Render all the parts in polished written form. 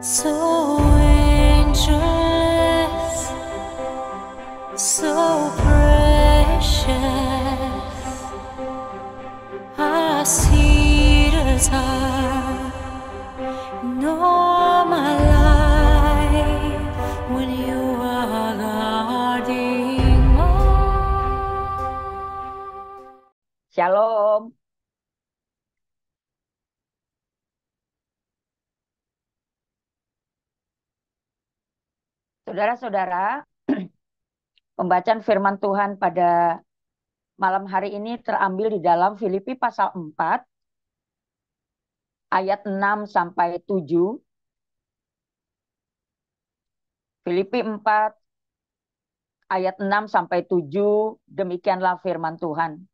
So angeless, so precious, I see the time in all my life when you are guarding Shalom. Saudara-saudara, pembacaan firman Tuhan pada malam hari ini terambil di dalam Filipi pasal 4 ayat 6 sampai 7. Filipi 4 ayat 6 sampai 7, demikianlah firman Tuhan.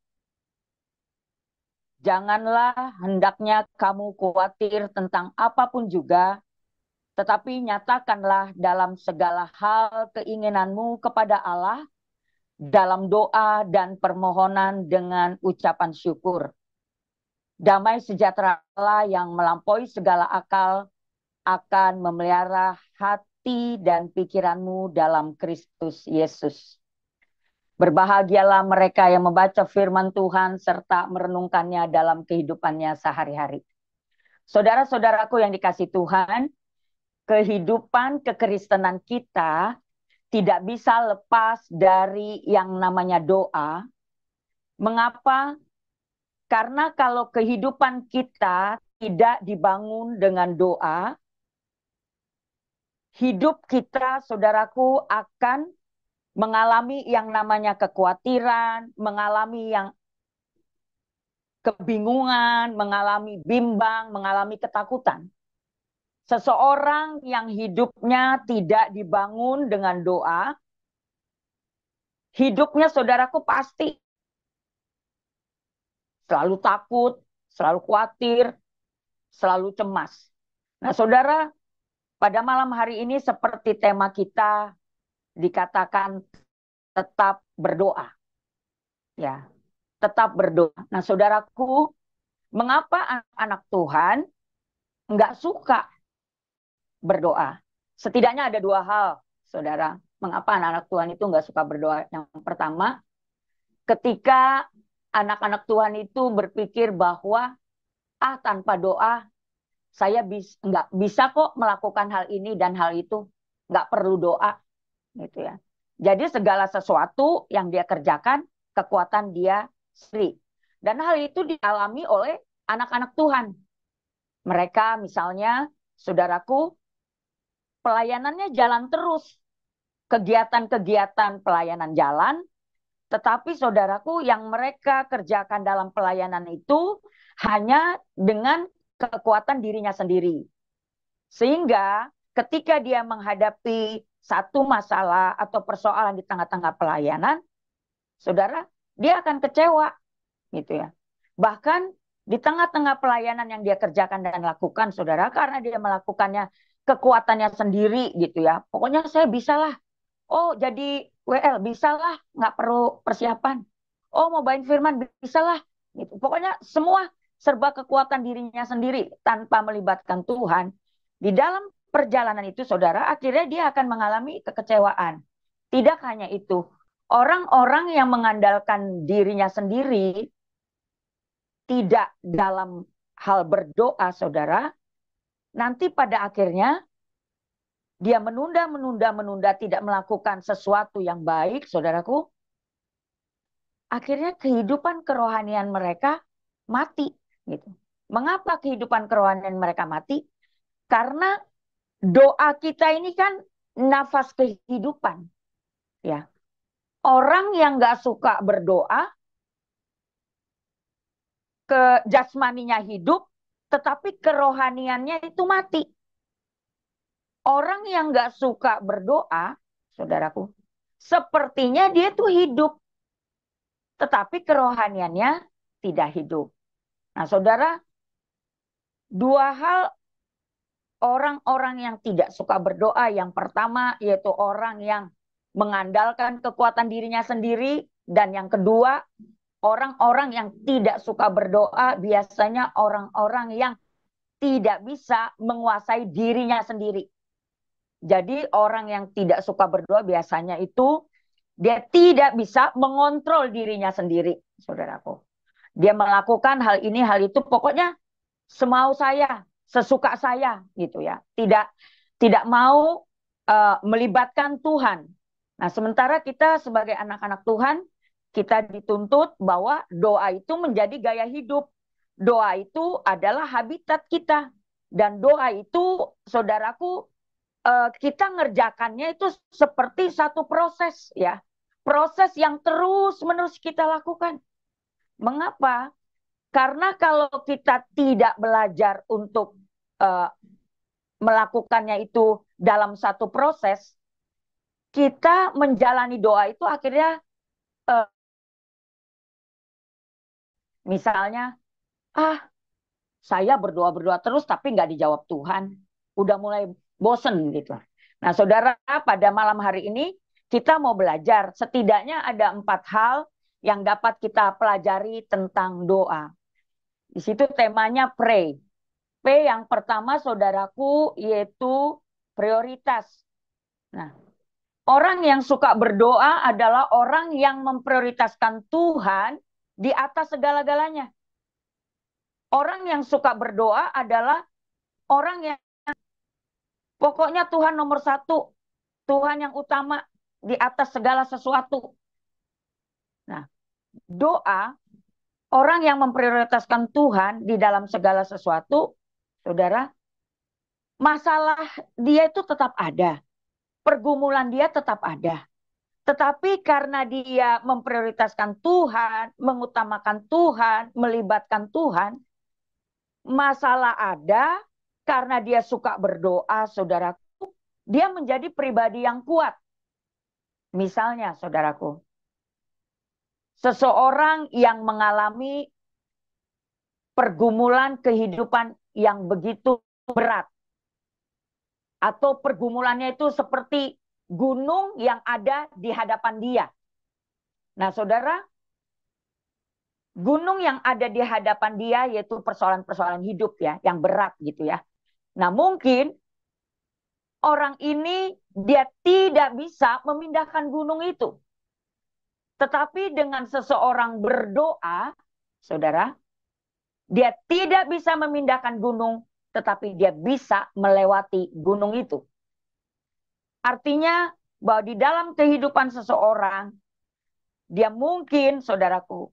Janganlah hendaknya kamu khawatir tentang apapun juga, tetapi nyatakanlah dalam segala hal keinginanmu kepada Allah dalam doa dan permohonan dengan ucapan syukur. Damai sejahtera Allah yang melampaui segala akal akan memelihara hati dan pikiranmu dalam Kristus Yesus. Berbahagialah mereka yang membaca firman Tuhan serta merenungkannya dalam kehidupannya sehari-hari. Saudara-saudaraku yang dikasihi Tuhan, kehidupan kekristenan kita tidak bisa lepas dari yang namanya doa. Mengapa? Karena kalau kehidupan kita tidak dibangun dengan doa, hidup kita, saudaraku, akan mengalami yang namanya kekhawatiran, mengalami yang kebingungan, mengalami bimbang, mengalami ketakutan. Seseorang yang hidupnya tidak dibangun dengan doa, hidupnya, saudaraku, pasti selalu takut, selalu khawatir, selalu cemas. Nah, saudara, pada malam hari ini seperti tema kita dikatakan tetap berdoa. Ya, tetap berdoa. Nah, saudaraku, mengapa anak Tuhan nggak suka berdoa? Setidaknya ada dua hal, saudara. Mengapa anak-anak Tuhan itu nggak suka berdoa? Yang pertama, ketika anak-anak Tuhan itu berpikir bahwa tanpa doa saya nggak bisa kok melakukan hal ini dan hal itu, nggak perlu doa, gitu ya. Jadi segala sesuatu yang dia kerjakan kekuatan dia sendiri. Dan hal itu dialami oleh anak-anak Tuhan. Mereka misalnya, saudaraku, pelayanannya jalan terus. Kegiatan-kegiatan pelayanan jalan, tetapi saudaraku yang mereka kerjakan dalam pelayanan itu hanya dengan kekuatan dirinya sendiri. Sehingga ketika dia menghadapi satu masalah atau persoalan di tengah-tengah pelayanan, saudara, dia akan kecewa, gitu ya. Bahkan di tengah-tengah pelayanan yang dia kerjakan dan lakukan, saudara, karena dia melakukannya kekuatannya sendiri, gitu ya. Pokoknya saya bisalah. Oh, jadi WL bisalah, nggak perlu persiapan. Oh, mau bawain firman bisalah, gitu. Pokoknya semua serba kekuatan dirinya sendiri tanpa melibatkan Tuhan. Di dalam perjalanan itu, saudara, akhirnya dia akan mengalami kekecewaan. Tidak hanya itu, orang-orang yang mengandalkan dirinya sendiri tidak dalam hal berdoa, saudara, nanti pada akhirnya dia menunda, tidak melakukan sesuatu yang baik, saudaraku. Akhirnya kehidupan kerohanian mereka mati, gitu. Mengapa kehidupan kerohanian mereka mati? Karena doa kita ini kan nafas kehidupan, ya. Orang yang nggak suka berdoa, ke jasmaninya hidup, tetapi kerohaniannya itu mati. Orang yang nggak suka berdoa, saudaraku, sepertinya dia tuh hidup, tetapi kerohaniannya tidak hidup. Nah, saudara, dua hal orang-orang yang tidak suka berdoa. Yang pertama, yaitu orang yang mengandalkan kekuatan dirinya sendiri. Dan yang kedua, orang-orang yang tidak suka berdoa, biasanya orang-orang yang tidak bisa menguasai dirinya sendiri. Jadi orang yang tidak suka berdoa biasanya itu dia tidak bisa mengontrol dirinya sendiri, saudaraku. Dia melakukan hal ini, hal itu, pokoknya semau saya, sesuka saya, gitu ya. Tidak mau melibatkan Tuhan. Nah, sementara kita sebagai anak-anak Tuhan, kita dituntut bahwa doa itu menjadi gaya hidup. Doa itu adalah habitat kita. Dan doa itu, saudaraku, kita ngerjakannya itu seperti satu proses ya. Proses yang terus-menerus kita lakukan. Mengapa? Karena kalau kita tidak belajar untuk melakukannya itu dalam satu proses, kita menjalani doa itu akhirnya misalnya, saya berdoa-berdoa terus tapi nggak dijawab Tuhan. Udah mulai bosen gitu. Nah, saudara, pada malam hari ini kita mau belajar. Setidaknya ada 4 hal yang dapat kita pelajari tentang doa. Di situ temanya pray. P yang pertama, saudaraku, yaitu prioritas. Nah, orang yang suka berdoa adalah orang yang memprioritaskan Tuhan di atas segala-galanya. Orang yang suka berdoa adalah orang yang pokoknya Tuhan nomor 1. Tuhan yang utama di atas segala sesuatu. Nah, doa, orang yang memprioritaskan Tuhan di dalam segala sesuatu, saudara, masalah dia itu tetap ada. Pergumulan dia tetap ada. Tetapi karena dia memprioritaskan Tuhan, mengutamakan Tuhan, melibatkan Tuhan, masalah ada karena dia suka berdoa, saudaraku, dia menjadi pribadi yang kuat. Misalnya, saudaraku, seseorang yang mengalami pergumulan kehidupan yang begitu berat, atau pergumulannya itu seperti gunung yang ada di hadapan dia. Nah, saudara, gunung yang ada di hadapan dia yaitu persoalan-persoalan hidup ya, yang berat gitu ya. Nah, mungkin orang ini dia tidak bisa memindahkan gunung itu. Tetapi dengan seseorang berdoa, saudara, dia tidak bisa memindahkan gunung, tetapi dia bisa melewati gunung itu. Artinya bahwa di dalam kehidupan seseorang, dia mungkin, saudaraku,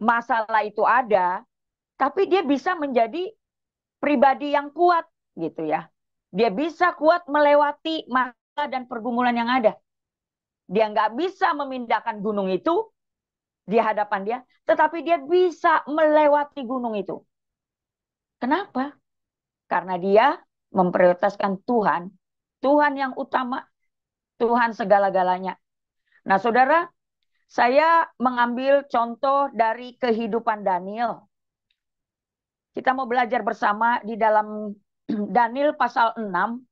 masalah itu ada, tapi dia bisa menjadi pribadi yang kuat gitu ya. Dia bisa kuat melewati masalah dan pergumulan yang ada. Dia nggak bisa memindahkan gunung itu di hadapan dia, tetapi dia bisa melewati gunung itu. Kenapa? Karena dia memprioritaskan Tuhan. Tuhan yang utama, Tuhan segala-galanya. Nah, saudara, saya mengambil contoh dari kehidupan Daniel. Kita mau belajar bersama di dalam Daniel pasal 6.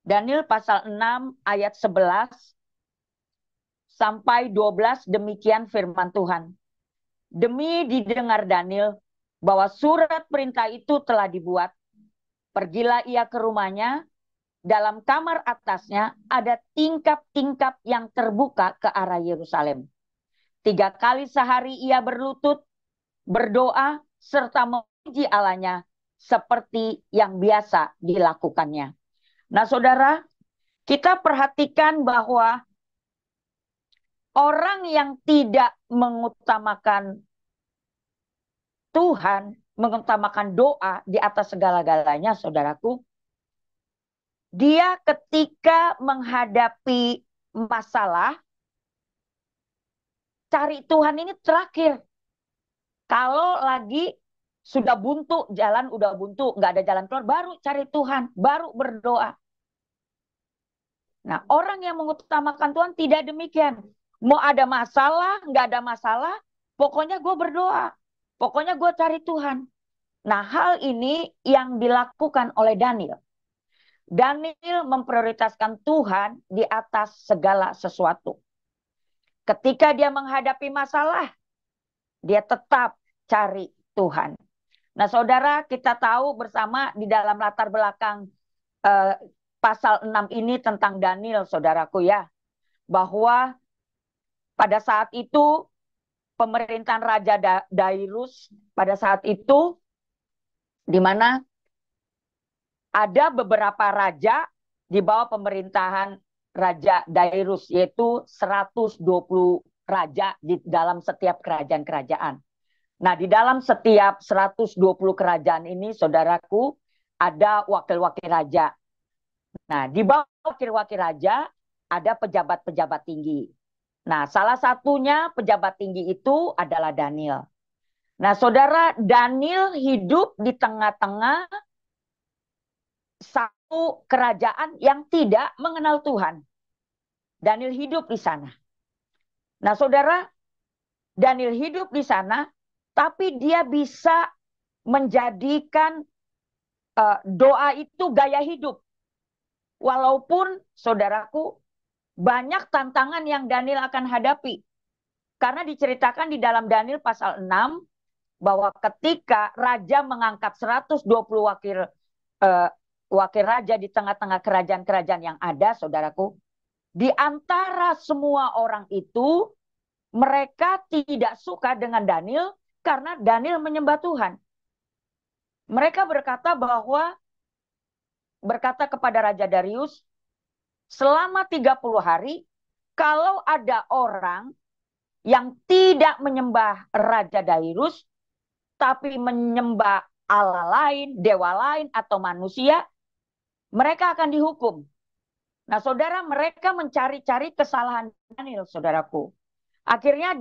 Daniel pasal 6 ayat 11 sampai 12, demikian firman Tuhan. Demi didengar Daniel bahwa surat perintah itu telah dibuat, pergilah ia ke rumahnya, dalam kamar atasnya ada tingkap-tingkap yang terbuka ke arah Yerusalem. 3 kali sehari ia berlutut, berdoa, serta memuji Allahnya seperti yang biasa dilakukannya. Nah, saudara, kita perhatikan bahwa orang yang tidak mengutamakan Tuhan, mengutamakan doa di atas segala-galanya, saudaraku, dia ketika menghadapi masalah, cari Tuhan ini terakhir. Kalau lagi sudah buntu, jalan udah buntu, nggak ada jalan keluar, baru cari Tuhan, baru berdoa. Nah, orang yang mengutamakan Tuhan tidak demikian. Mau ada masalah, nggak ada masalah, pokoknya gue berdoa. Pokoknya gue cari Tuhan. Nah, hal ini yang dilakukan oleh Daniel. Daniel memprioritaskan Tuhan di atas segala sesuatu. Ketika dia menghadapi masalah, dia tetap cari Tuhan. Nah, saudara, kita tahu bersama di dalam latar belakang pasal 6 ini tentang Daniel, saudaraku ya, bahwa pada saat itu pemerintahan Raja Dairus pada saat itu, di mana ada beberapa raja di bawah pemerintahan Raja Dairus, yaitu 120 raja di dalam setiap kerajaan-kerajaan. Nah, di dalam setiap 120 kerajaan ini, saudaraku, ada wakil-wakil raja. Nah, di bawah wakil-wakil raja ada pejabat-pejabat tinggi. Nah, salah satunya pejabat tinggi itu adalah Daniel. Nah, saudara, Daniel hidup di tengah-tengah satu kerajaan yang tidak mengenal Tuhan. Daniel hidup di sana. Nah, saudara, Daniel hidup di sana, tapi dia bisa menjadikan doa itu gaya hidup. Walaupun, saudaraku, banyak tantangan yang Daniel akan hadapi. Karena diceritakan di dalam Daniel pasal 6, bahwa ketika raja mengangkat 120 wakil raja di tengah-tengah kerajaan-kerajaan yang ada, saudaraku, di antara semua orang itu, mereka tidak suka dengan Daniel karena Daniel menyembah Tuhan. Mereka berkata kepada Raja Darius, selama 30 hari, kalau ada orang yang tidak menyembah Raja Darius, tapi menyembah Allah lain, dewa lain, atau manusia, mereka akan dihukum. Nah, saudara, mereka mencari-cari kesalahan Daniel, saudaraku. Akhirnya,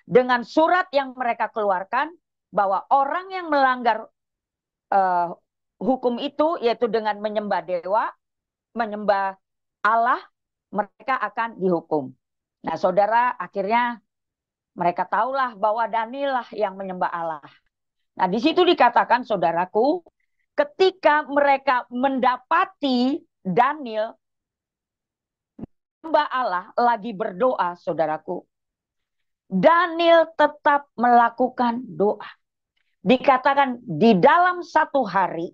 dengan surat yang mereka keluarkan, bahwa orang yang melanggar hukum itu, yaitu dengan menyembah dewa, menyembah Allah, mereka akan dihukum. Nah, saudara, akhirnya mereka tahulah bahwa Daniel lah yang menyembah Allah. Nah, di situ dikatakan, saudaraku, ketika mereka mendapati Daniel menyembah Allah lagi berdoa, saudaraku, Daniel tetap melakukan doa. Dikatakan di dalam satu hari,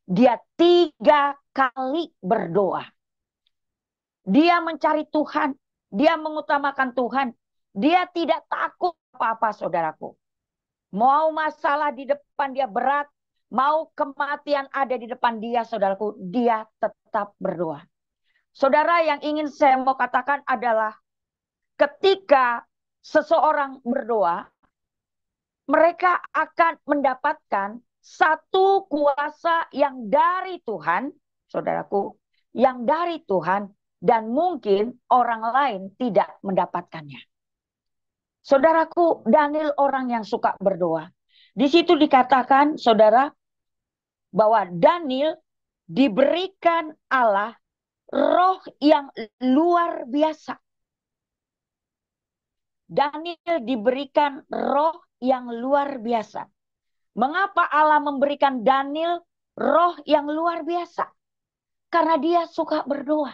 dia 3 kali berdoa. Dia mencari Tuhan, dia mengutamakan Tuhan, dia tidak takut apa-apa, saudaraku. Mau masalah di depan dia berat, mau kematian ada di depan dia, saudaraku, dia tetap berdoa. Saudara, yang ingin saya mau katakan adalah ketika seseorang berdoa, mereka akan mendapatkan satu kuasa yang dari Tuhan, saudaraku, yang dari Tuhan, dan mungkin orang lain tidak mendapatkannya. Saudaraku, Daniel orang yang suka berdoa. Di situ dikatakan, saudara, bahwa Daniel diberikan Allah roh yang luar biasa. Daniel diberikan roh yang luar biasa. Mengapa Allah memberikan Daniel roh yang luar biasa? Karena dia suka berdoa.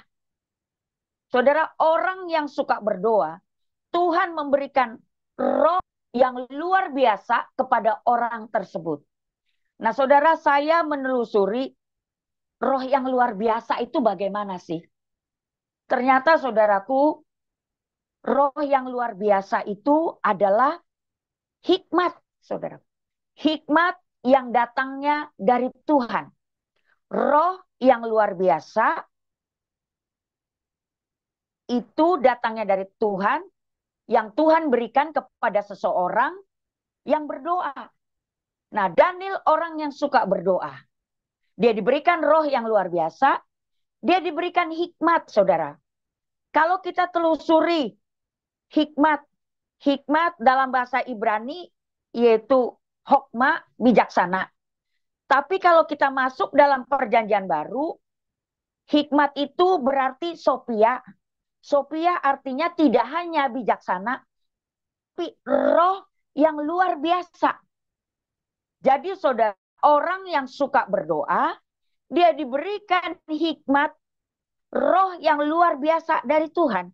Saudara, orang yang suka berdoa, Tuhan memberikan roh yang luar biasa kepada orang tersebut. Nah, saudara, saya menelusuri roh yang luar biasa itu bagaimana sih? Ternyata, saudaraku, roh yang luar biasa itu adalah hikmat, saudara. Hikmat yang datangnya dari Tuhan. Roh yang luar biasa itu datangnya dari Tuhan, yang Tuhan berikan kepada seseorang yang berdoa. Nah, Daniel orang yang suka berdoa. Dia diberikan roh yang luar biasa, dia diberikan hikmat, saudara. Kalau kita telusuri hikmat dalam bahasa Ibrani yaitu hokma, bijaksana. Tapi kalau kita masuk dalam perjanjian baru, hikmat itu berarti Sophia. Sophia artinya tidak hanya bijaksana, tapi roh yang luar biasa. Jadi saudara, orang yang suka berdoa, dia diberikan hikmat, roh yang luar biasa dari Tuhan.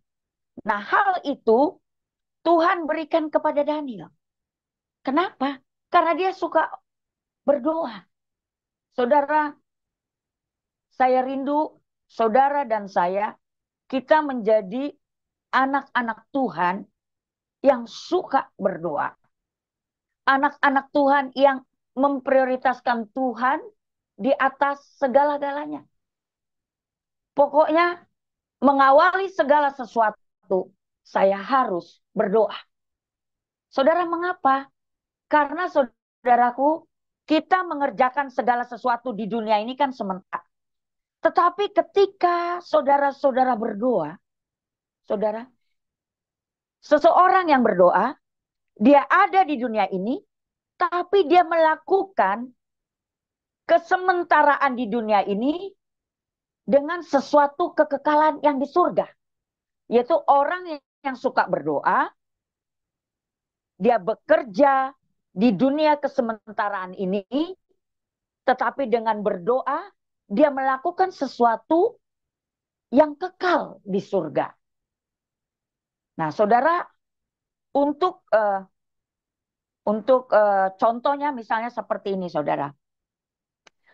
Nah, hal itu Tuhan berikan kepada Daniel. Kenapa? Karena dia suka berdoa. Saudara, saya rindu saudara dan saya, kita menjadi anak-anak Tuhan yang suka berdoa. Anak-anak Tuhan yang memprioritaskan Tuhan di atas segala-galanya. Pokoknya mengawali segala sesuatu, saya harus berdoa. Saudara, mengapa? Karena saudaraku, kita mengerjakan segala sesuatu di dunia ini kan sementara. Tetapi ketika saudara-saudara berdoa, saudara, seseorang yang berdoa, dia ada di dunia ini, tapi dia melakukan kesementaraan di dunia ini dengan sesuatu kekekalan yang di surga. Yaitu orang yang suka berdoa, dia bekerja di dunia kesementaraan ini, tetapi dengan berdoa, dia melakukan sesuatu yang kekal di surga. Nah, saudara, untuk contohnya misalnya seperti ini, saudara.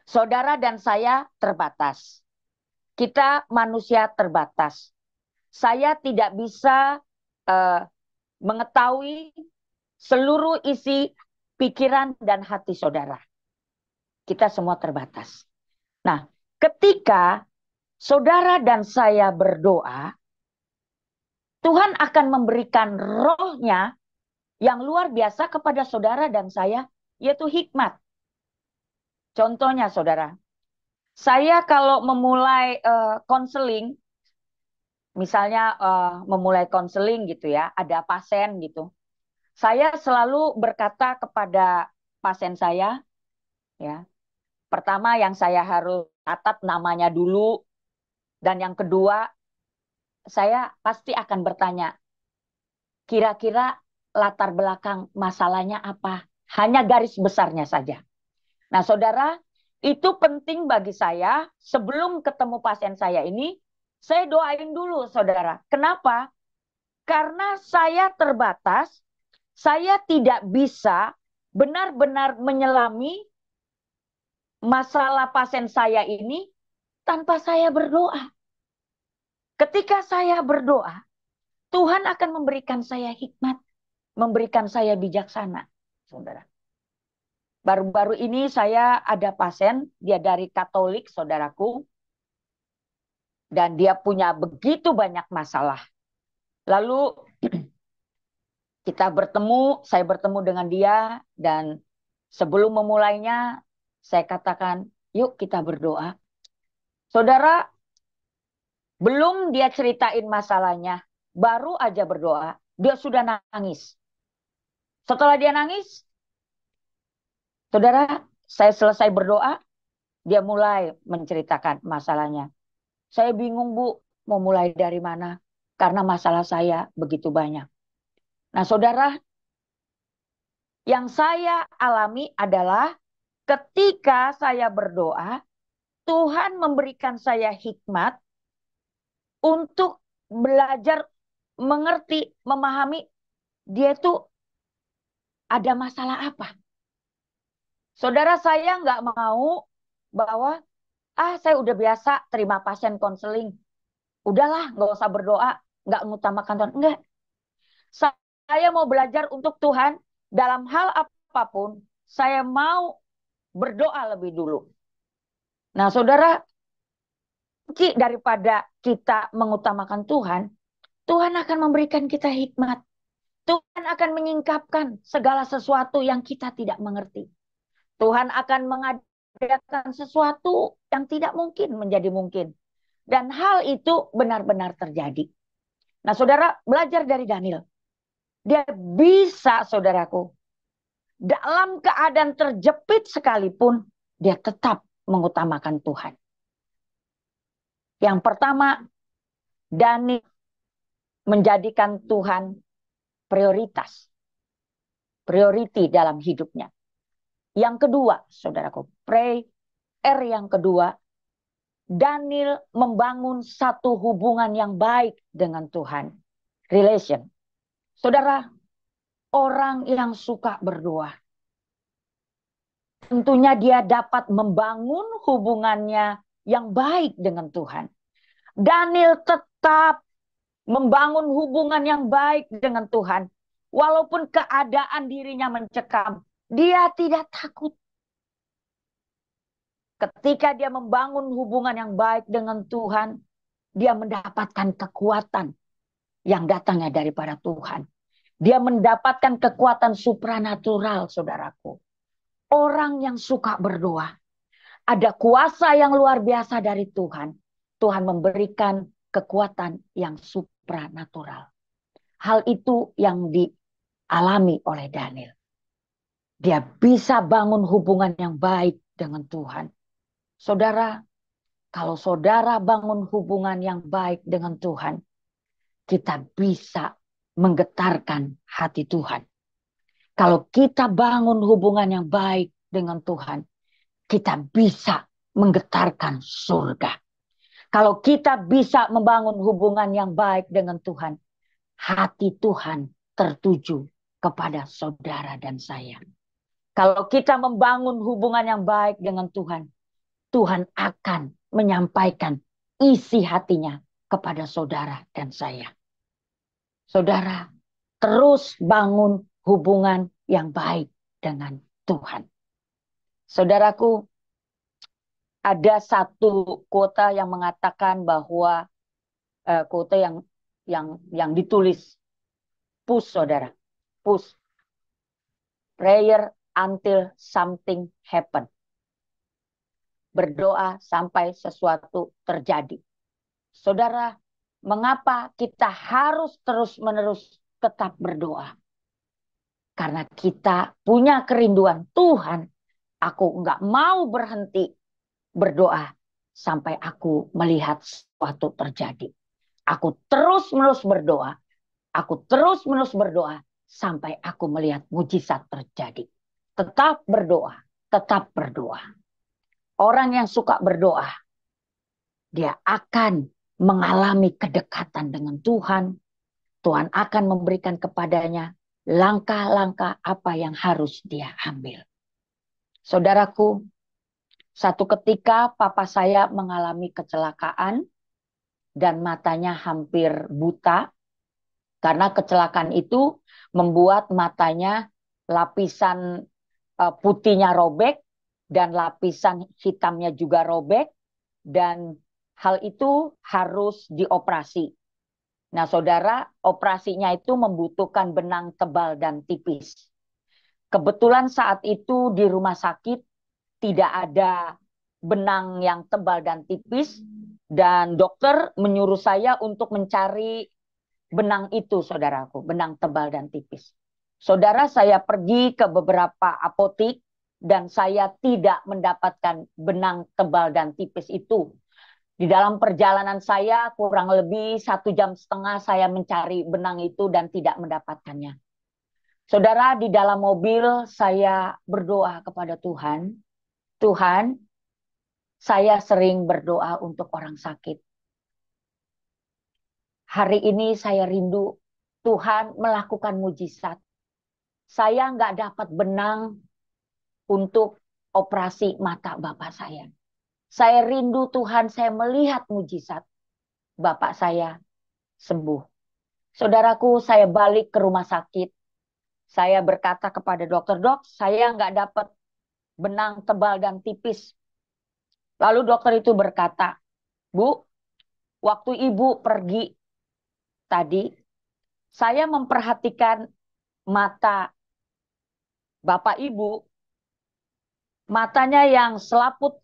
Saudara dan saya terbatas. Kita manusia terbatas. Saya tidak bisa mengetahui seluruh isi pikiran dan hati saudara. Kita semua terbatas. Nah, ketika saudara dan saya berdoa, Tuhan akan memberikan rohnya yang luar biasa kepada saudara dan saya, yaitu hikmat. Contohnya saudara, saya kalau memulai konseling, misalnya memulai konseling gitu ya, ada pasien gitu. Saya selalu berkata kepada pasien saya, ya, pertama yang saya harus catat namanya dulu, dan yang kedua, saya pasti akan bertanya, kira-kira latar belakang masalahnya apa? Hanya garis besarnya saja. Nah, saudara, itu penting bagi saya. Sebelum ketemu pasien saya ini, saya doain dulu, saudara. Kenapa? Karena saya terbatas, saya tidak bisa benar-benar menyelami masalah pasien saya ini tanpa saya berdoa. Ketika saya berdoa, Tuhan akan memberikan saya hikmat, memberikan saya bijaksana, saudara. Baru-baru ini saya ada pasien, dia dari Katolik, saudaraku, dan dia punya begitu banyak masalah. Lalu saya bertemu dengan dia, dan sebelum memulainya, saya katakan, yuk kita berdoa. Saudara, belum dia ceritain masalahnya, baru aja berdoa, dia sudah nangis. Setelah dia nangis, saudara, saya selesai berdoa, dia mulai menceritakan masalahnya. Saya bingung, Bu, mau mulai dari mana? Karena masalah saya begitu banyak. Nah, saudara, yang saya alami adalah ketika saya berdoa, Tuhan memberikan saya hikmat untuk belajar mengerti, memahami dia itu ada masalah apa. Saudara, saya nggak mau bahwa saya udah biasa terima pasien konseling. Udahlah, nggak usah berdoa, nggak mengutamakan Tuhan. Enggak. Saya mau belajar untuk Tuhan dalam hal apapun. Saya mau berdoa lebih dulu. Nah, saudara, daripada kita mengutamakan Tuhan, Tuhan akan memberikan kita hikmat. Tuhan akan menyingkapkan segala sesuatu yang kita tidak mengerti. Tuhan akan mengadakan sesuatu yang tidak mungkin menjadi mungkin. Dan hal itu benar-benar terjadi. Nah, saudara, belajar dari Daniel. Dia bisa, saudaraku, dalam keadaan terjepit sekalipun, dia tetap mengutamakan Tuhan. Yang pertama, Daniel menjadikan Tuhan prioritas. Priority dalam hidupnya. Yang kedua, saudaraku, yang kedua, Daniel membangun satu hubungan yang baik dengan Tuhan. Relation. Saudara, orang yang suka berdoa, tentunya dia dapat membangun hubungannya yang baik dengan Tuhan. Daniel tetap membangun hubungan yang baik dengan Tuhan. Walaupun keadaan dirinya mencekam, dia tidak takut. Ketika dia membangun hubungan yang baik dengan Tuhan, dia mendapatkan kekuatan yang datangnya daripada Tuhan. Dia mendapatkan kekuatan supranatural, saudaraku. Orang yang suka berdoa, ada kuasa yang luar biasa dari Tuhan. Tuhan memberikan kekuatan yang supranatural. Hal itu yang dialami oleh Daniel. Dia bisa bangun hubungan yang baik dengan Tuhan. Saudara, kalau saudara bangun hubungan yang baik dengan Tuhan, kita bisa menggetarkan hati Tuhan. Kalau kita bangun hubungan yang baik dengan Tuhan, kita bisa menggetarkan surga. Kalau kita bisa membangun hubungan yang baik dengan Tuhan, hati Tuhan tertuju kepada saudara dan saya. Kalau kita membangun hubungan yang baik dengan Tuhan, Tuhan akan menyampaikan isi hatinya kepada saudara dan saya. Saudara, terus bangun hubungan yang baik dengan Tuhan. Saudaraku, ada satu kota yang mengatakan bahwa kota yang ditulis push, saudara, push, prayer until something happen. Berdoa sampai sesuatu terjadi. Saudara, mengapa kita harus terus-menerus tetap berdoa? Karena kita punya kerinduan, Tuhan, aku enggak mau berhenti berdoa sampai aku melihat sesuatu terjadi. Aku terus-menerus berdoa. Aku terus-menerus berdoa sampai aku melihat mujizat terjadi. Tetap berdoa, tetap berdoa. Orang yang suka berdoa, dia akan mengalami kedekatan dengan Tuhan. Tuhan akan memberikan kepadanya langkah-langkah apa yang harus dia ambil. Saudaraku, satu ketika papa saya mengalami kecelakaan dan matanya hampir buta. Karena kecelakaan itu membuat matanya lapisan putihnya robek dan lapisan hitamnya juga robek. Dan hal itu harus dioperasi. Nah, saudara, operasinya itu membutuhkan benang tebal dan tipis. Kebetulan saat itu di rumah sakit tidak ada benang yang tebal dan tipis. Dan dokter menyuruh saya untuk mencari benang itu, saudaraku, benang tebal dan tipis. Saudara, saya pergi ke beberapa apotik dan saya tidak mendapatkan benang tebal dan tipis itu. Di dalam perjalanan saya kurang lebih 1,5 jam saya mencari benang itu dan tidak mendapatkannya. Saudara, di dalam mobil saya berdoa kepada Tuhan. Tuhan, saya sering berdoa untuk orang sakit. Hari ini saya rindu Tuhan melakukan mujizat. Saya nggak dapat benang untuk operasi mata bapak saya. Saya rindu Tuhan, saya melihat mujizat. Bapak saya sembuh. Saudaraku, saya balik ke rumah sakit. Saya berkata kepada dokter, dok, saya nggak dapat benang tebal dan tipis. Lalu dokter itu berkata, Bu, waktu ibu pergi tadi, saya memperhatikan mata bapak ibu, matanya yang selaput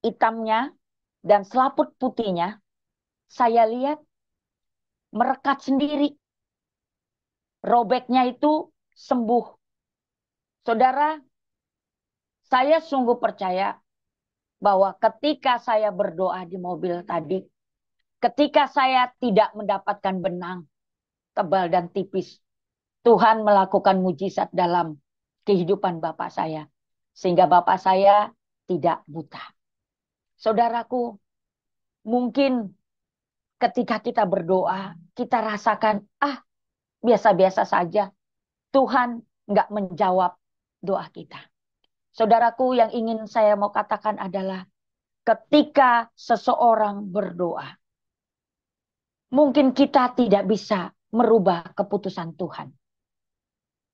hitamnya dan selaput putihnya, saya lihat merekat sendiri. Robeknya itu sembuh. Saudara, saya sungguh percaya bahwa ketika saya berdoa di mobil tadi, ketika saya tidak mendapatkan benang tebal dan tipis, Tuhan melakukan mujizat dalam kehidupan bapak saya. Sehingga bapak saya tidak buta. Saudaraku, mungkin ketika kita berdoa, kita rasakan, biasa-biasa saja. Tuhan nggak menjawab doa kita. Saudaraku, yang ingin saya mau katakan adalah ketika seseorang berdoa, mungkin kita tidak bisa merubah keputusan Tuhan.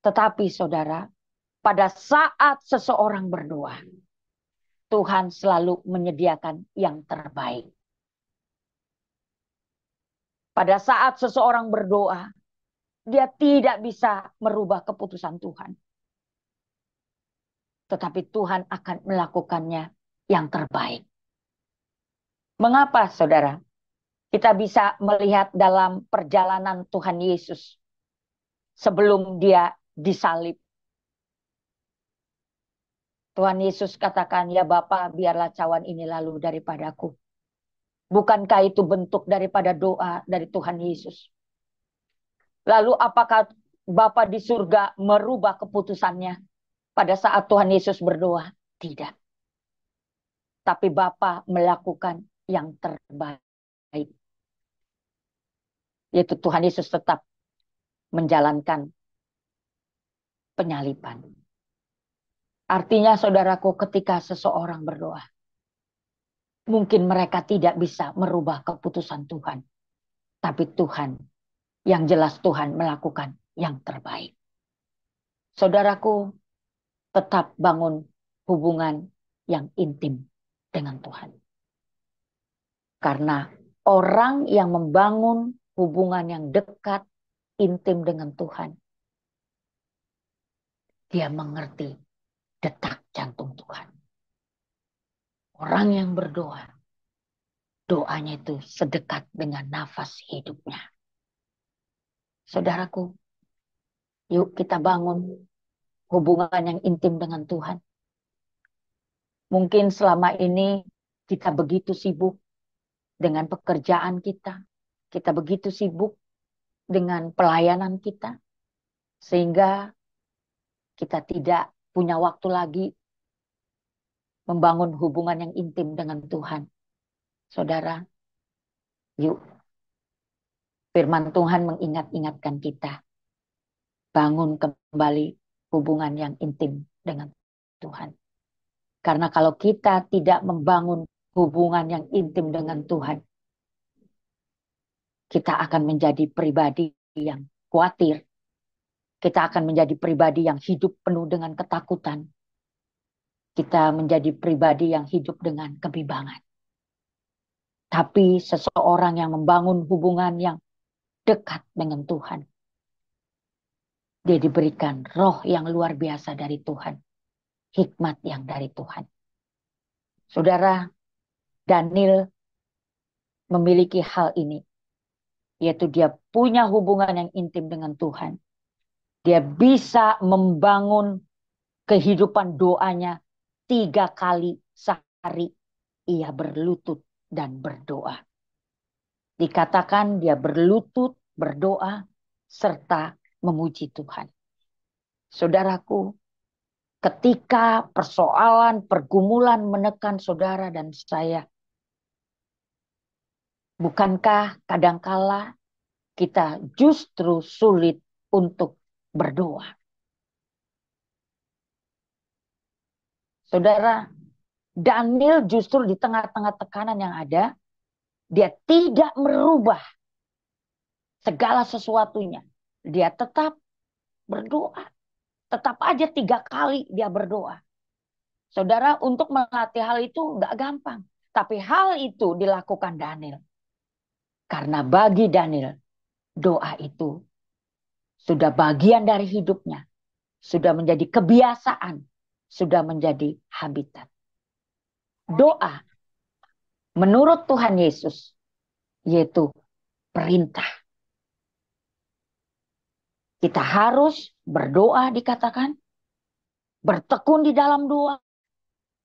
Tetapi saudara, pada saat seseorang berdoa, Tuhan selalu menyediakan yang terbaik. Pada saat seseorang berdoa, dia tidak bisa merubah keputusan Tuhan. Tetapi Tuhan akan melakukannya yang terbaik. Mengapa, saudara? Kita bisa melihat dalam perjalanan Tuhan Yesus sebelum dia disalib. Tuhan Yesus katakan, ya Bapa, biarlah cawan ini lalu daripadaku. Bukankah itu bentuk daripada doa dari Tuhan Yesus? Lalu apakah Bapa di surga merubah keputusannya pada saat Tuhan Yesus berdoa? Tidak. Tapi Bapa melakukan yang terbaik. Yaitu Tuhan Yesus tetap menjalankan penyaliban. Artinya saudaraku, ketika seseorang berdoa, mungkin mereka tidak bisa merubah keputusan Tuhan. Tapi Tuhan, yang jelas Tuhan melakukan yang terbaik. Saudaraku, tetap bangun hubungan yang intim dengan Tuhan. Karena orang yang membangun hubungan yang dekat, intim dengan Tuhan, dia mengerti detak jantung Tuhan. Orang yang berdoa, doanya itu sedekat dengan nafas hidupnya. Saudaraku, yuk kita bangun hubungan yang intim dengan Tuhan. Mungkin selama ini kita begitu sibuk dengan pekerjaan kita. Kita begitu sibuk dengan pelayanan kita. Sehingga kita tidak punya waktu lagi membangun hubungan yang intim dengan Tuhan. Saudara, yuk. Firman Tuhan mengingat-ingatkan kita. Bangun kembali hubungan yang intim dengan Tuhan. Karena kalau kita tidak membangun hubungan yang intim dengan Tuhan, kita akan menjadi pribadi yang khawatir. Kita akan menjadi pribadi yang hidup penuh dengan ketakutan. Kita menjadi pribadi yang hidup dengan kebimbangan. Tapi seseorang yang membangun hubungan yang dekat dengan Tuhan, dia diberikan roh yang luar biasa dari Tuhan. Hikmat yang dari Tuhan. Saudara, Daniel memiliki hal ini. Yaitu dia punya hubungan yang intim dengan Tuhan. Dia bisa membangun kehidupan doanya 3 kali sehari. Ia berlutut dan berdoa. Dikatakan dia berlutut, berdoa, serta memuji Tuhan. Saudaraku, ketika persoalan, pergumulan menekan saudara dan saya, bukankah kadangkala kita justru sulit untuk berdoa? Saudara, Daniel justru di tengah-tengah tekanan yang ada, dia tidak merubah segala sesuatunya. Dia tetap berdoa. Tetap aja 3 kali dia berdoa. Saudara, untuk melatih hal itu nggak gampang. Tapi hal itu dilakukan Daniel. Karena bagi Daniel, doa itu sudah bagian dari hidupnya. Sudah menjadi kebiasaan. Sudah menjadi habitat. Doa menurut Tuhan Yesus yaitu perintah. Kita harus berdoa dikatakan. Bertekun di dalam doa.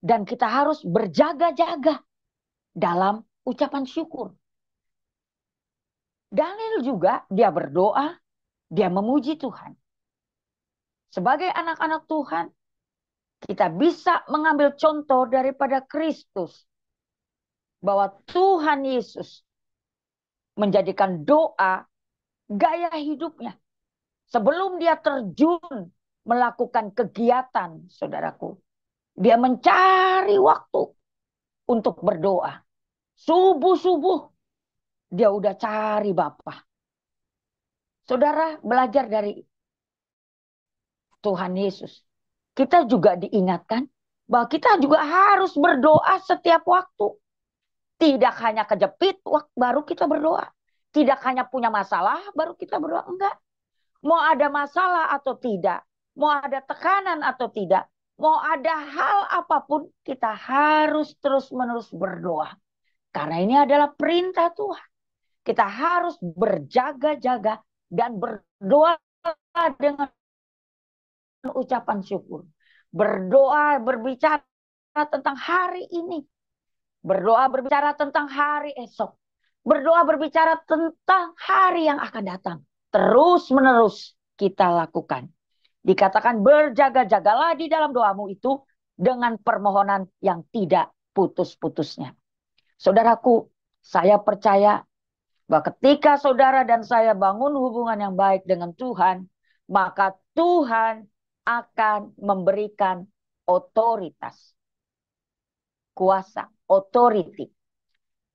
Dan kita harus berjaga-jaga dalam ucapan syukur. Daniel juga dia berdoa, dia memuji Tuhan. Sebagai anak-anak Tuhan, kita bisa mengambil contoh daripada Kristus. Bahwa Tuhan Yesus menjadikan doa gaya hidupnya. Sebelum dia terjun melakukan kegiatan, saudaraku. Dia mencari waktu untuk berdoa. Subuh-subuh dia udah cari Bapa. Saudara belajar dari Tuhan Yesus. Kita juga diingatkan bahwa kita juga harus berdoa setiap waktu. Tidak hanya kejepit baru kita berdoa. Tidak hanya punya masalah baru kita berdoa. Enggak. Mau ada masalah atau tidak. Mau ada tekanan atau tidak. Mau ada hal apapun kita harus terus-menerus berdoa. Karena ini adalah perintah Tuhan. Kita harus berjaga-jaga dan berdoa dengan ucapan syukur. Berdoa berbicara tentang hari ini. Berdoa berbicara tentang hari esok. Berdoa berbicara tentang hari yang akan datang. Terus menerus kita lakukan. Dikatakan berjaga-jagalah di dalam doamu itu dengan permohonan yang tidak putus-putusnya. Saudaraku, saya percaya bahwa ketika saudara dan saya bangun hubungan yang baik dengan Tuhan, maka Tuhan akan memberikan otoritas, kuasa, authority.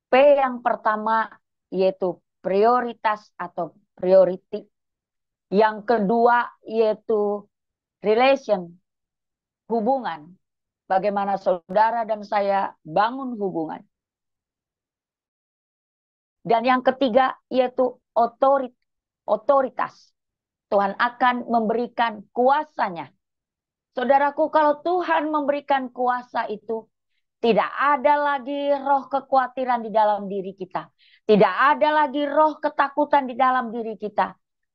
P yang pertama yaitu prioritas atau priority. Yang kedua yaitu relation, hubungan. Bagaimana saudara dan saya bangun hubungan. Dan yang ketiga yaitu otoritas. Tuhan akan memberikan kuasanya. Saudaraku, kalau Tuhan memberikan kuasa itu, tidak ada lagi roh kekhawatiran di dalam diri kita. Tidak ada lagi roh ketakutan di dalam diri kita.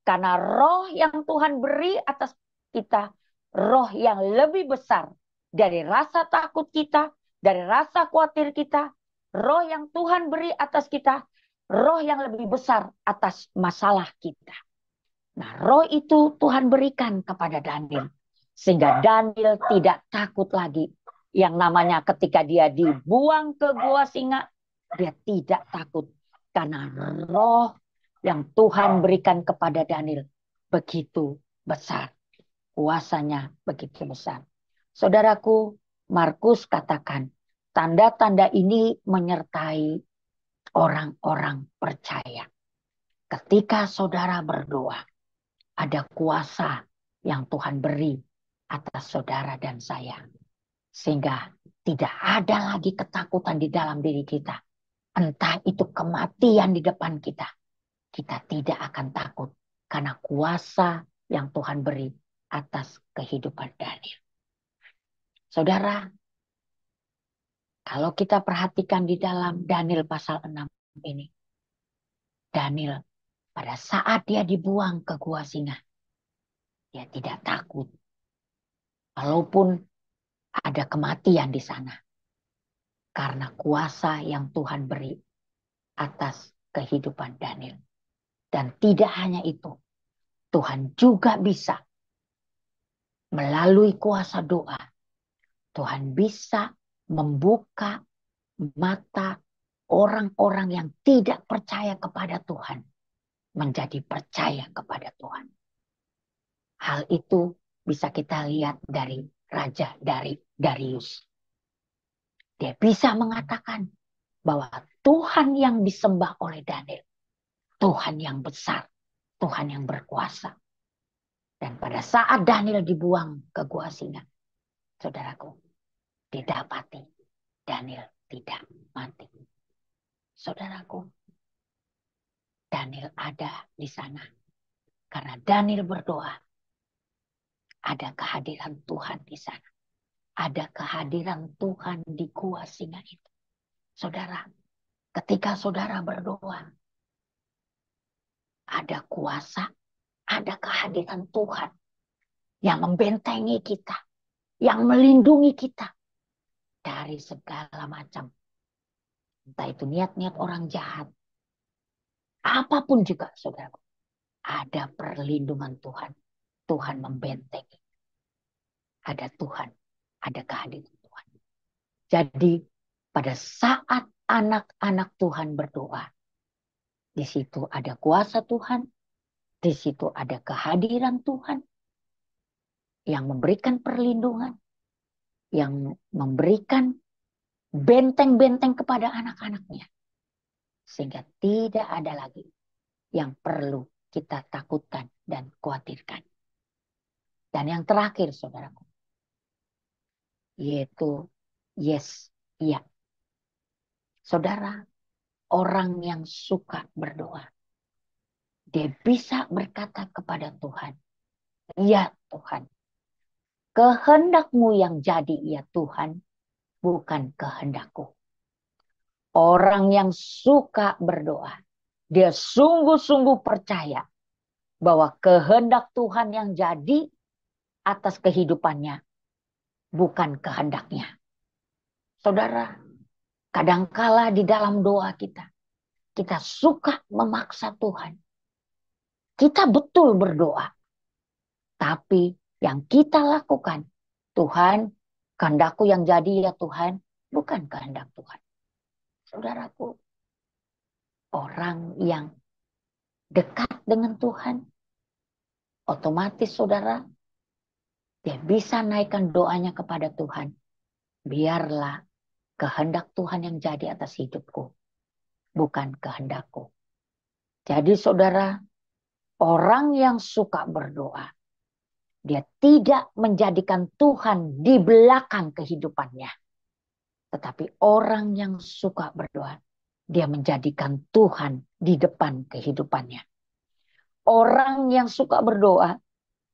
Karena roh yang Tuhan beri atas kita, roh yang lebih besar dari rasa takut kita, dari rasa khawatir kita. Roh yang Tuhan beri atas kita, roh yang lebih besar atas masalah kita. Nah, roh itu Tuhan berikan kepada Daniel. Sehingga Daniel tidak takut lagi. Yang namanya ketika dia dibuang ke gua singa, dia tidak takut. Karena roh yang Tuhan berikan kepada Daniel begitu besar. Kuasanya begitu besar. Saudaraku, Markus katakan, tanda-tanda ini menyertai orang-orang percaya. Ketika saudara berdoa, ada kuasa yang Tuhan beri atas saudara dan saya. Sehingga tidak ada lagi ketakutan di dalam diri kita. Entah itu kematian di depan kita. Kita tidak akan takut. Karena kuasa yang Tuhan beri atas kehidupan Daniel. Saudara, kalau kita perhatikan di dalam Daniel pasal 6 ini. Daniel pada saat dia dibuang ke gua singa. Dia tidak takut. Walaupun ada kematian di sana. Karena kuasa yang Tuhan beri atas kehidupan Daniel. Dan tidak hanya itu. Tuhan juga bisa melalui kuasa doa. Tuhan bisa membuka mata orang-orang yang tidak percaya kepada Tuhan. Menjadi percaya kepada Tuhan. Hal itu bisa kita lihat dari Raja Darius. Dia bisa mengatakan bahwa Tuhan yang disembah oleh Daniel, Tuhan yang besar, Tuhan yang berkuasa. Dan pada saat Daniel dibuang ke gua singa, saudaraku, didapati Daniel tidak mati. Saudaraku, Daniel ada di sana. Karena Daniel berdoa, ada kehadiran Tuhan di sana. Ada kehadiran Tuhan di gua singa itu. Saudara, ketika saudara berdoa, ada kuasa, ada kehadiran Tuhan yang membentengi kita, yang melindungi kita dari segala macam. Entah itu niat-niat orang jahat. Apapun juga, saudara. Ada perlindungan Tuhan. Tuhan membentengi. Ada Tuhan, ada kehadiran Tuhan. Jadi pada saat anak-anak Tuhan berdoa, di situ ada kuasa Tuhan, di situ ada kehadiran Tuhan yang memberikan perlindungan, yang memberikan benteng-benteng kepada anak-anaknya. Sehingga tidak ada lagi yang perlu kita takutkan dan khawatirkan. Dan yang terakhir, saudaraku, yaitu yes, iya. Saudara, orang yang suka berdoa, dia bisa berkata kepada Tuhan, ya Tuhan, kehendak-Mu yang jadi ya Tuhan, bukan kehendakku. Orang yang suka berdoa, dia sungguh-sungguh percaya bahwa kehendak Tuhan yang jadi atas kehidupannya, bukan kehendaknya. Saudara, kadangkala di dalam doa kita suka memaksa Tuhan. Kita betul berdoa, tapi yang kita lakukan, Tuhan, kehendakku yang jadi ya Tuhan, bukan kehendak Tuhan. Saudaraku, orang yang dekat dengan Tuhan, otomatis saudara, dia bisa naikkan doanya kepada Tuhan. Biarlah kehendak Tuhan yang jadi atas hidupku, bukan kehendakku. Jadi saudara, orang yang suka berdoa, dia tidak menjadikan Tuhan di belakang kehidupannya. Tetapi orang yang suka berdoa, dia menjadikan Tuhan di depan kehidupannya. Orang yang suka berdoa,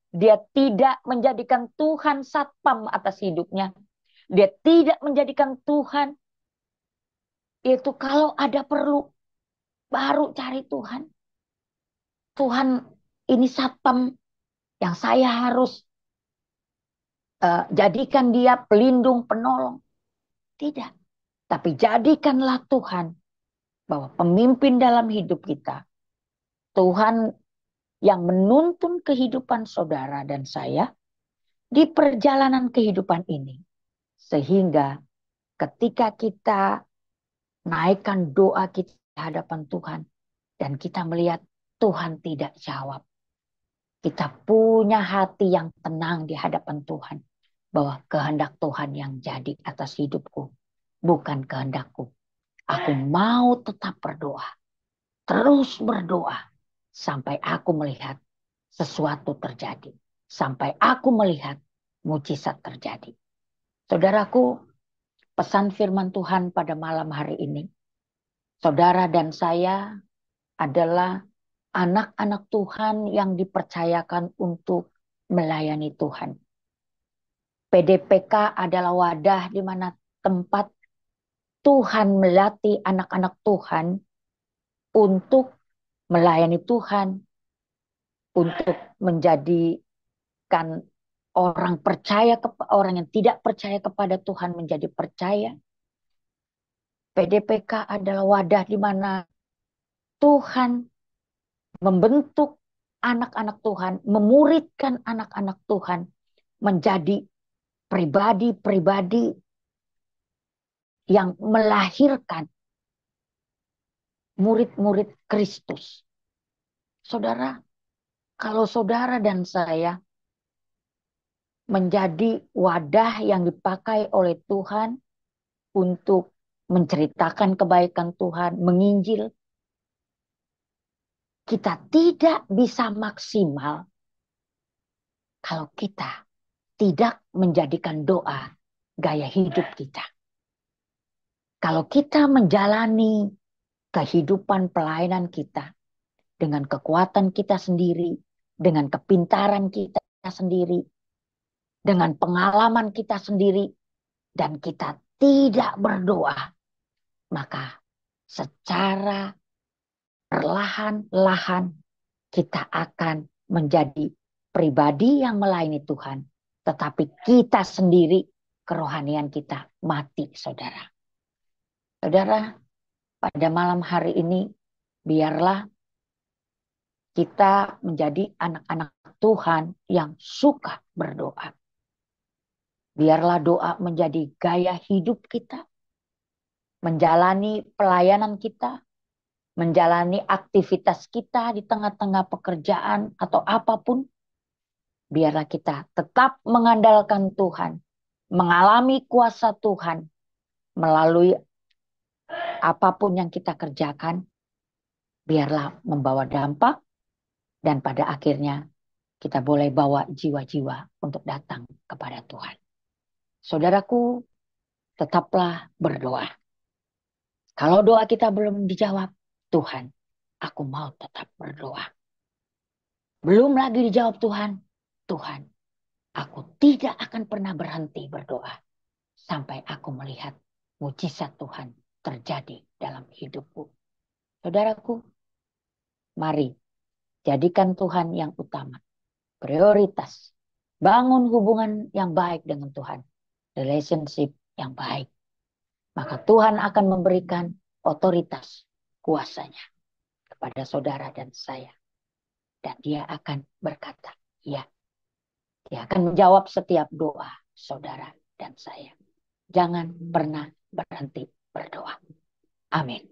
dia tidak menjadikan Tuhan satpam atas hidupnya. Dia tidak menjadikan Tuhan, yaitu kalau ada perlu, baru cari Tuhan. Tuhan ini satpam yang saya harus jadikan dia pelindung, penolong. Tidak. Tapi jadikanlah Tuhan bahwa pemimpin dalam hidup kita. Tuhan yang menuntun kehidupan saudara dan saya di perjalanan kehidupan ini. Sehingga ketika kita naikkan doa kita di hadapan Tuhan dan kita melihat Tuhan tidak jawab. Kita punya hati yang tenang di hadapan Tuhan. Bahwa kehendak Tuhan yang jadi atas hidupku, bukan kehendakku. Aku mau tetap berdoa. Terus berdoa. Sampai aku melihat sesuatu terjadi. Sampai aku melihat mujizat terjadi. Saudaraku, pesan firman Tuhan pada malam hari ini. Saudara dan saya adalah anak-anak Tuhan yang dipercayakan untuk melayani Tuhan. PDPK adalah wadah di mana tempat Tuhan melatih anak-anak Tuhan untuk melayani Tuhan, untuk menjadikan orang percaya, orang yang tidak percaya kepada Tuhan menjadi percaya. PDPK adalah wadah di mana Tuhan membentuk anak-anak Tuhan, memuridkan anak-anak Tuhan menjadi pribadi-pribadi yang melahirkan murid-murid Kristus. Saudara, kalau saudara dan saya menjadi wadah yang dipakai oleh Tuhan untuk menceritakan kebaikan Tuhan, menginjil, kita tidak bisa maksimal kalau kita tidak menjadikan doa gaya hidup kita. Kalau kita menjalani kehidupan pelayanan kita dengan kekuatan kita sendiri, dengan kepintaran kita sendiri, dengan pengalaman kita sendiri, dan kita tidak berdoa, maka secara perlahan-lahan kita akan menjadi pribadi yang melayani Tuhan, tetapi kita sendiri, kerohanian kita mati, saudara. Saudara, pada malam hari ini, biarlah kita menjadi anak-anak Tuhan yang suka berdoa. Biarlah doa menjadi gaya hidup kita, menjalani pelayanan kita, menjalani aktivitas kita di tengah-tengah pekerjaan atau apapun. Biarlah kita tetap mengandalkan Tuhan mengalami kuasa Tuhan melalui apapun yang kita kerjakan, biarlah membawa dampak dan pada akhirnya kita boleh bawa jiwa-jiwa untuk datang kepada Tuhan. Saudaraku, tetaplah berdoa. Kalau doa kita belum dijawab, Tuhan, aku mau tetap berdoa. Belum lagi dijawab Tuhan, Tuhan, aku tidak akan pernah berhenti berdoa sampai aku melihat mujizat Tuhan terjadi dalam hidupku. Saudaraku, mari jadikan Tuhan yang utama. Prioritas. Bangun hubungan yang baik dengan Tuhan. Relationship yang baik. Maka Tuhan akan memberikan otoritas kuasanya kepada saudara dan saya. Dan dia akan berkata, ya. Dia akan menjawab setiap doa saudara dan saya. Jangan pernah berhenti berdoa. Amin.